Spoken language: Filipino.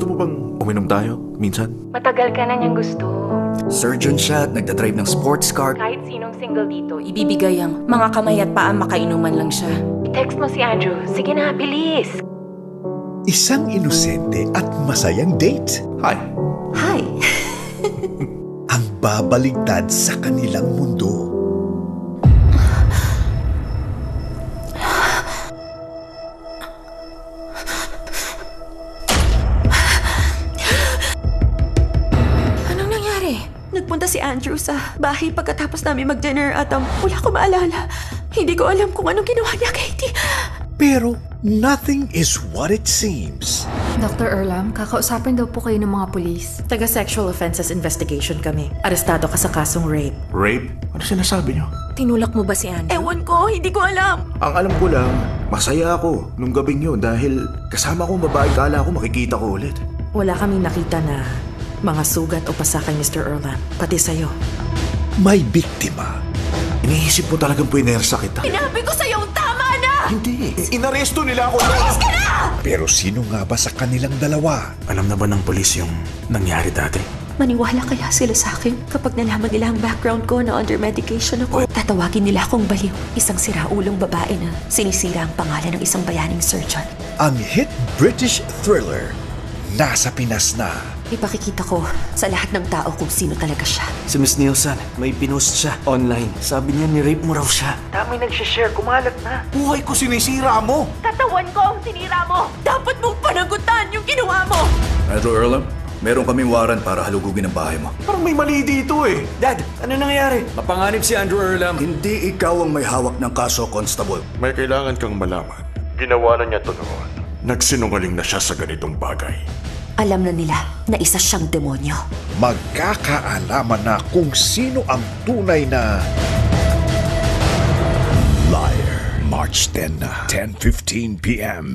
Gusto mo bang uminom tayo minsan? Matagal ka na niyang gusto. Surgeon siya at nagdadrive ng sports car. Kahit sinong single dito, Ibibigay ang mga kamay at paa, makainuman lang siya. i-text mo si Andrew. Sige na, bilis. Isang inosente at masayang date Hi. Hi! ang babaligtad sa kanilang mundo. Anong nangyari? Nagpunta si Andrew sa bahay pagkatapos namin mag-dinner at wala ko maalala. Hindi ko alam kung anong ginawa niya, Katie. Pero nothing is what it seems. Dr. Erlam, kakausapin daw po kayo ng mga pulis. Taga-sexual offenses investigation kami. Arestado ka sa kasong rape. Rape? Ano sinasabi niyo? Tinulak mo ba si Andrew? Ewan ko, hindi ko alam. Ang alam ko lang, masaya ako nung gabing yun dahil kasama kong babae, kala ko makikita ko ulit. Wala kaming nakita na mga sugat o pasa kay Mr. Erlam. Pati sa'yo. May biktima. Iniisip mo talagang puinersa kita. Sinabi ko sa'yong tama na! Hindi. Inaresto nila ako. Pero sino nga ba sa kanilang dalawa? Alam na ba ng polis yung nangyari dati? Maniwala kaya sila sa akin kapag nalaman nila ang background ko na under medication ako? Tatawagin nila akong baliw. Isang siraulong babae na sinisira ang pangalan ng isang bayaning surgeon. Ang hit British thriller, nasa Pinas na. Ipakikita ko sa lahat ng tao kung sino talaga siya. Si Miss Nielsen, may pinost siya online. Sabi niya ni-rape mo raw siya. Dami nagsishare, kumalat na. Buhay ko sinisira mo. Katawan ko ang sinira mo! Dapat mong panagutan yung ginawa mo! Andrew Erlam, meron kaming warrant para halugugin ang bahay mo. Parang may mali dito eh. Dad, ano nangyayari? Mapanganib si Andrew Erlam. Hindi ikaw ang may hawak ng kaso, Constable. May kailangan kang malaman. Ginawa na niya to noon. Nagsinungaling na siya sa ganitong bagay. Alam na nila na isa siyang demonyo. Magkakaalaman na kung sino ang tunay na liar. March 10 na, 10:15 p.m.